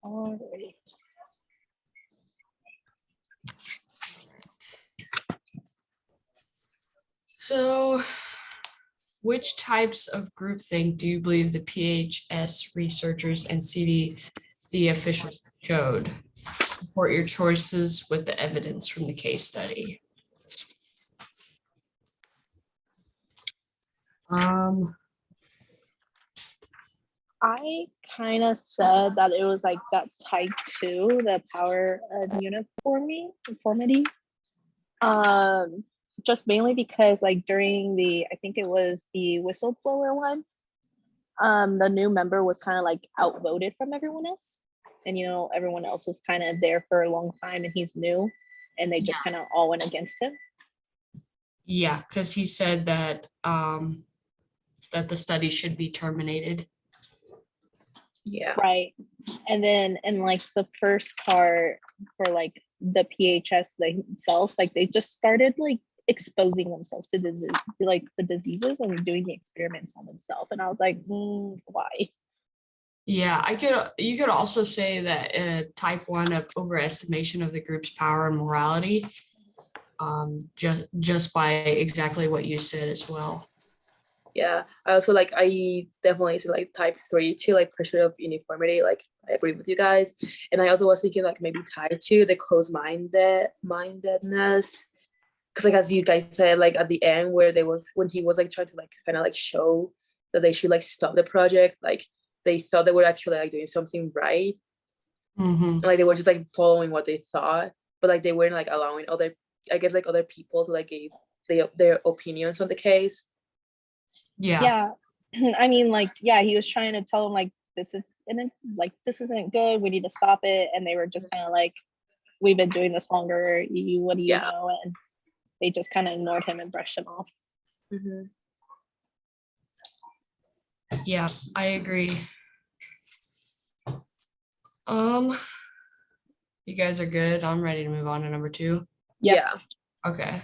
All right. So, which types of groupthink do you believe the PHS researchers and CDC officials showed? Support your choices with the evidence from the case study. I kind of said that it was like that type 2, the power and uniformity. Just mainly because like during I think it was the whistleblower one, the new member was kind of like outvoted from everyone else. And, everyone else was kind of there for a long time and he's new and they just kind of all went against him. Yeah, because he said that that the study should be terminated. Yeah. Right. And then in like the first part for like the PHS themselves, like they just started like exposing themselves to the diseases and doing the experiments on themselves. And I was like, why? Yeah, you could also say that type 1 of overestimation of the group's power and morality, just by exactly what you said as well. Yeah, I definitely say like type 3 too, like pursuit of uniformity. Like I agree with you guys, and I also was thinking like maybe type 2, the mindedness, because like as you guys said, like at the end when he was like trying to like kind of like show that they should like stop the project, like they thought they were actually like doing something right, like they were just like following what they thought, but like they weren't like allowing other people to like give their opinions on the case. Yeah. I mean, like, yeah, he was trying to tell them like this isn't good, we need to stop it, and they were just kind of like, we've been doing this longer, what do you know? And they just kind of ignored him and brushed him off. Yeah, I agree. You guys are good. I'm ready to move on to number 2. Yeah. Okay.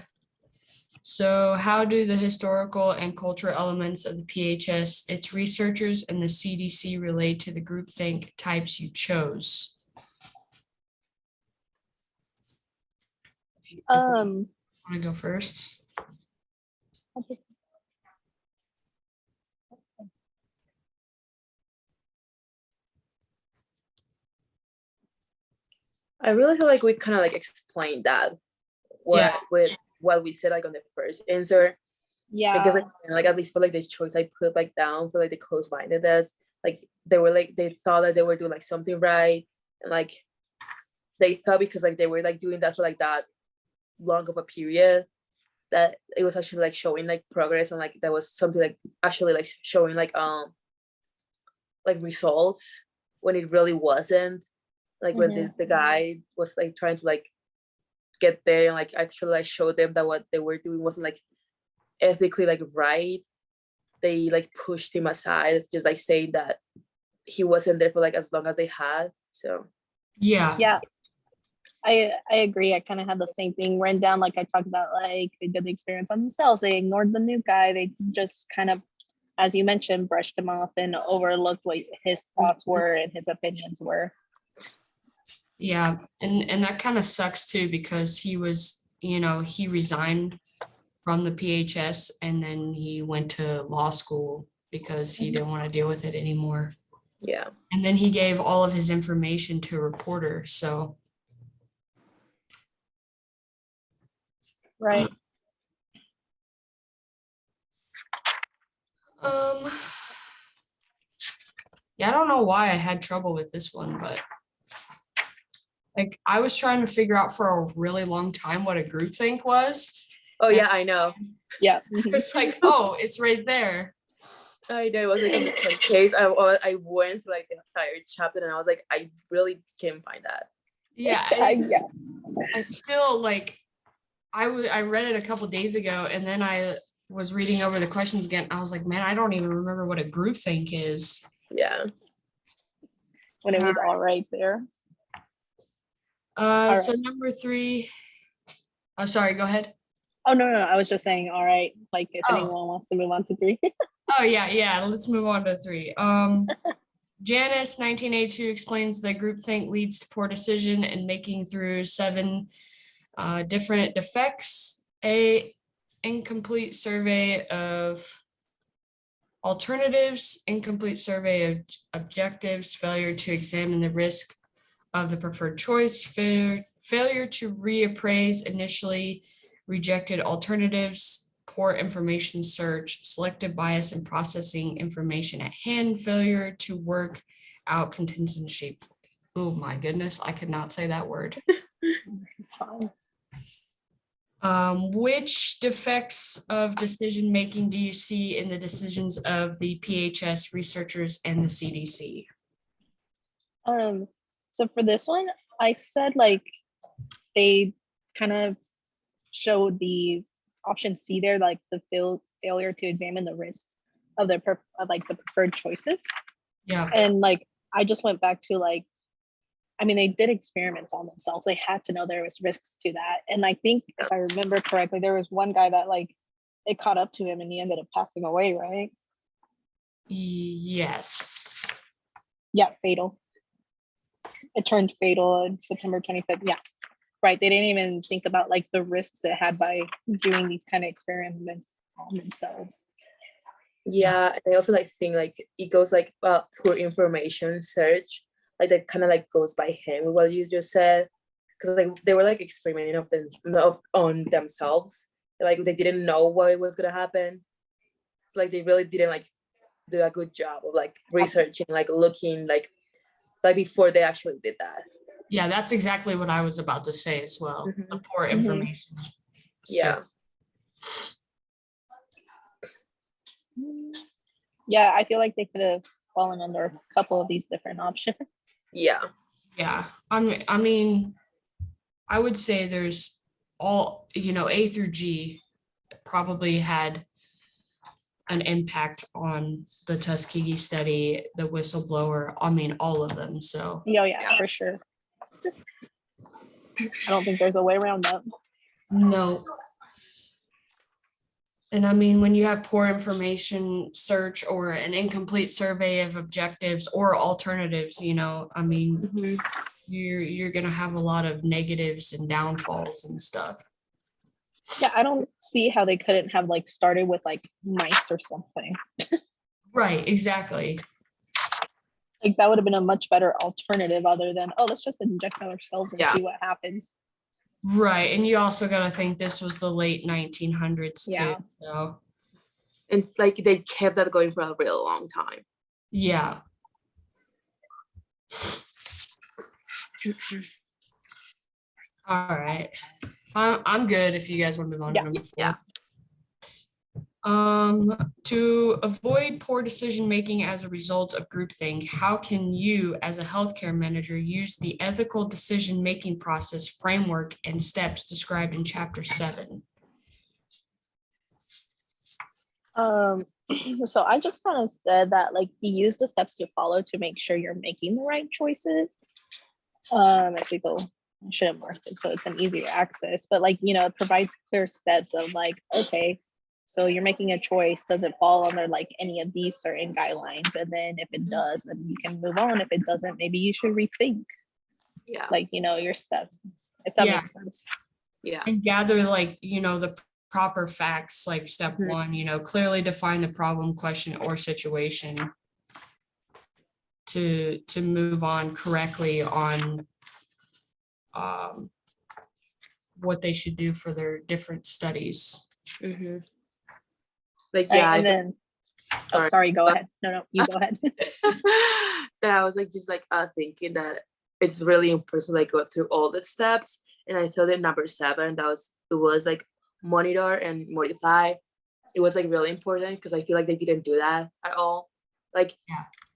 So how do the historical and cultural elements of the PHS, its researchers, and the CDC relate to the groupthink types you chose? If you want to go first. I really feel like we kind of like explained that with what we said like on the first answer. Yeah, I guess like at least for like this choice I put like down for like the close-mindedness, like they thought that they were doing like something right, and like they thought because like they were like doing that for like that long of a period that it was actually like showing like progress, and like that was something like actually like showing like results when it really wasn't. Like when the guy was like trying to like get there and like actually like show them that what they were doing wasn't like ethically like right, they like pushed him aside, just like saying that he wasn't there for like as long as they had. So yeah, I agree. I kind of had the same thing written down. Like I talked about, like they did the experience on themselves, they ignored the new guy, they just kind of, as you mentioned, brushed him off and overlooked what his thoughts were and his opinions were. Yeah, and that kind of sucks too, because he was, he resigned from the PHS and then he went to law school because he didn't want to deal with it anymore. Yeah. And then he gave all of his information to a reporter, so. Right. Yeah, I don't know why I had trouble with this one, but like I was trying to figure out for a really long time what a groupthink was. Oh yeah, I know. Yeah. It's like, oh, it's right there. I know, it was like on the same case. I went through like the entire chapter and I was like, I really can't find that. Yeah, I still like, I read it a couple days ago and then I was reading over the questions again. I was like, man, I don't even remember what a groupthink is. Yeah. When it was all right there. So number 3. Oh, sorry, go ahead. Oh, no, I was just saying, all right, like if anyone wants to move on to 3. Oh, yeah, let's move on to 3. Janice, 1982, explains that groupthink leads to poor decision and making through 7 different defects. A, incomplete survey of alternatives, incomplete survey of objectives, failure to examine the risk of the preferred choice, failure to reappraise initially rejected alternatives, poor information search, selective bias in processing information at hand, failure to work out contingency. Oh my goodness, I could not say that word. It's fine. Which defects of decision making do you see in the decisions of the PHS researchers and the CDC? So for this one, I said like they kind of showed the option C there, like the failure to examine the risks of the like the preferred choices. Yeah. And like I just went back to like, I mean, they did experiments on themselves. They had to know there was risks to that. And I think if I remember correctly, there was one guy that like it caught up to him and he ended up passing away, right? Yes. Yeah, fatal. It turned fatal on September 25th. Yeah, right. They didn't even think about like the risks it had by doing these kind of experiments on themselves. Yeah, and I also like think like it goes like poor information search, like that kind of like goes by hand with what you just said, because like they were like experimenting on themselves, like they didn't know what was gonna happen. It's like they really didn't like do a good job of like researching, like looking like before they actually did that. Yeah, that's exactly what I was about to say as well. The poor information. Yeah. Yeah, I feel like they could have fallen under a couple of these different options. Yeah. Yeah. I mean, I would say there's all, A through G probably had an impact on the Tuskegee study, the whistleblower, I mean, all of them. So Yeah, for sure. I don't think there's a way around that. no. And I mean, when you have poor information search or an incomplete survey of objectives or alternatives, I mean, you're gonna have a lot of negatives and downfalls and stuff. Yeah, I don't see how they couldn't have like started with like mice or something. Right, exactly. Like that would have been a much better alternative other than, oh, let's just inject ourselves and see what happens. Right, and you also got to think this was the late 1900s too. So it's like they kept that going for a real long time. Yeah. All right, I'm good if you guys want to move on to number 4. Yeah. To avoid poor decision making as a result of groupthink, how can you, as a healthcare manager, use the ethical decision making process framework and steps described in Chapter 7? So I just kind of said that like you use the steps to follow to make sure you're making the right choices. As we go, I should have marked it so it's an easier access, but like, it provides clear steps of like, okay, so you're making a choice. Does it fall under like any of these certain guidelines? And then if it does, then you can move on. If it doesn't, maybe you should rethink. Yeah. Like, your steps, if that makes sense. Yeah. And gather like, the proper facts, like step 1, clearly define the problem, question, or situation to move on correctly on what they should do for their different studies. Like, right, and then sorry, go ahead. No, you go ahead. That I was like just like thinking that it's really important to like go through all the steps. And I thought that number 7, it was like monitor and modify. It was like really important because I feel like they didn't do that at all. Like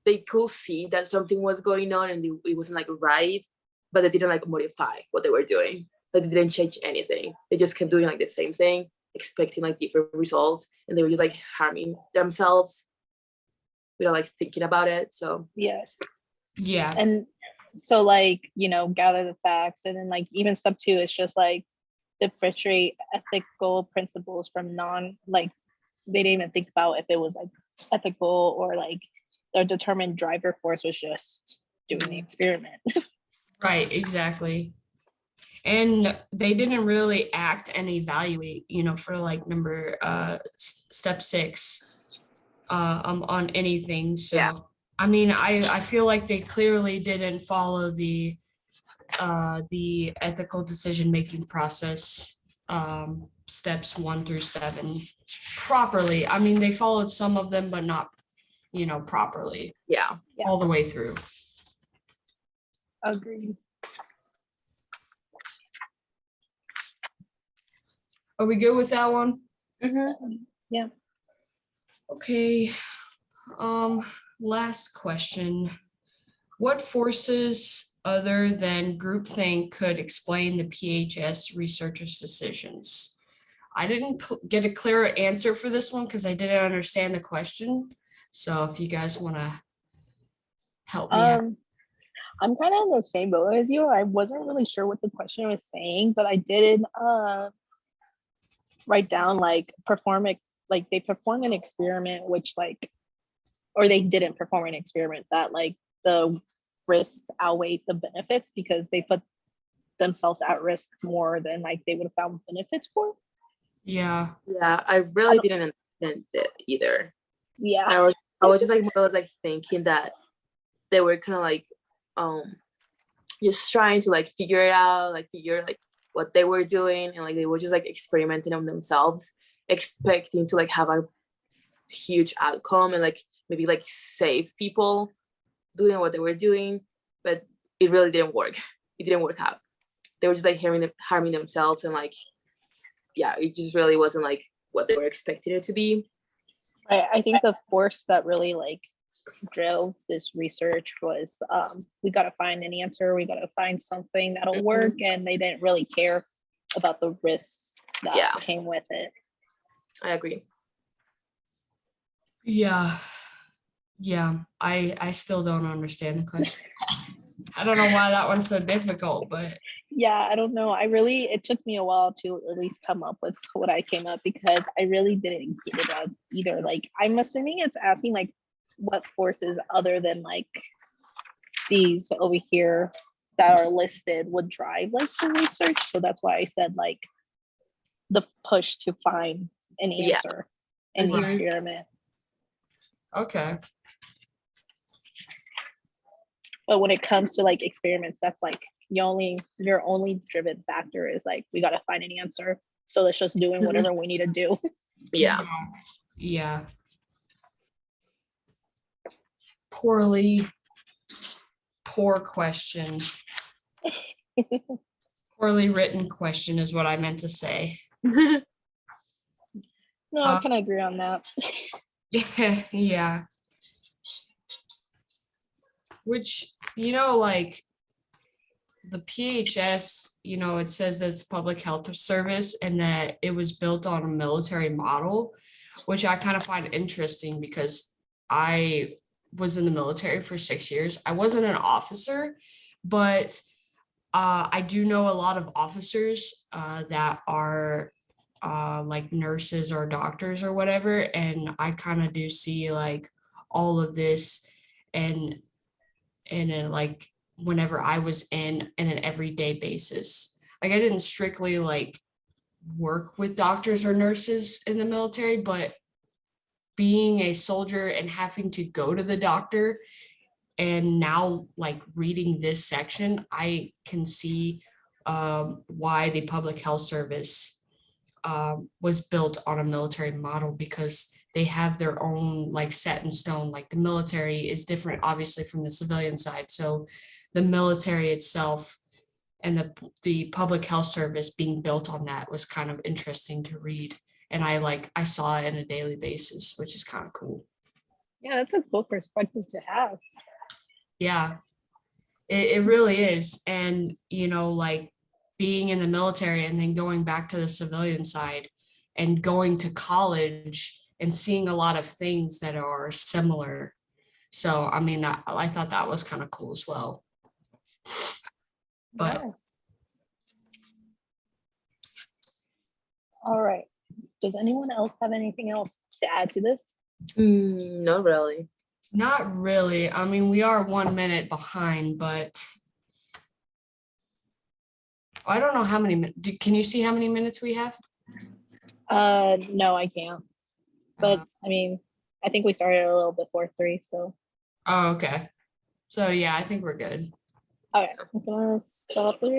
they could see that something was going on and it wasn't like right, but they didn't like modify what they were doing. Like they didn't change anything. They just kept doing like the same thing, expecting like different results, and they were just like harming themselves without like thinking about it. So yes. Yeah. And so like, gather the facts, and then like even step 2 is just like differentiate ethical principles from they didn't even think about if it was like ethical or like the determined driver force was just doing the experiment. Right, exactly. And they didn't really act and evaluate, for like step 6 on anything. So Yeah. I mean, I feel like they clearly didn't follow the ethical decision making process, steps 1 through 7 properly. I mean, they followed some of them, but not, properly Yeah. all the way through. Agreed. Are we good with that one? Yeah. Okay. Last question. What forces other than groupthink could explain the PHS researchers' decisions? I didn't get a clear answer for this one because I didn't understand the question. So if you guys want to help me out. I'm kind of in the same boat as you. I wasn't really sure what the question was saying, but I did write down like they performed an experiment or they didn't perform an experiment that like the risks outweigh the benefits because they put themselves at risk more than like they would have found benefits for. Yeah. Yeah, I really didn't understand it either. Yeah. I was just like more or less like thinking that they were kind of like just trying to like figure it out, like figure like what they were doing, and like they were just like experimenting on themselves, expecting to like have a huge outcome and like maybe like save people doing what they were doing, but it really didn't work. It didn't work out. They were just like harming themselves, and like yeah, it just really wasn't like what they were expecting it to be. I think the force that really like drove this research was we got to find an answer, we got to find something that'll work, and they didn't really care about the risks that came with it. I agree. Yeah. I still don't understand the question. I don't know why that one's so difficult, but yeah, I don't know. It took me a while to at least come up with what I came up because I really didn't get it out either. Like, I'm assuming it's asking like what forces other than like these over here that are listed would drive like the research. So that's why I said like the push to find an answer in the experiment. okay. But when it comes to like experiments, that's like your only driven factor is like we got to find an answer. So let's just doing whatever we need to do. Yeah. Yeah. Poor question. Poorly written question is what I meant to say. No, I kind of agree on that. Yeah. Which, like the PHS, it says that it's public health service and that it was built on a military model, which I kind of find interesting because I was in the military for 6 years. I wasn't an officer, but I do know a lot of officers that are like nurses or doctors or whatever, and I kind of do see like all of this and like whenever I was in an everyday basis. Like I didn't strictly like work with doctors or nurses in the military, but being a soldier and having to go to the doctor and now like reading this section, I can see why the public health service was built on a military model because they have their own like set in stone. Like the military is different obviously from the civilian side, so the military itself and the public health service being built on that was kind of interesting to read, and I saw it on a daily basis, which is kind of cool. Yeah, that's a cool perspective to have. Yeah, it really is. And like being in the military and then going back to the civilian side and going to college and seeing a lot of things that are similar. So I mean, I thought that was kind of cool as well. But yeah. All right. Does anyone else have anything else to add to this? Not really. Not really. I mean, we are 1 minute behind, but I don't know how many, can you see how many minutes we have? No, I can't. But I mean, I think we started a little before 3, so. Oh, okay. So yeah, I think we're good. Okay, I'm gonna stop the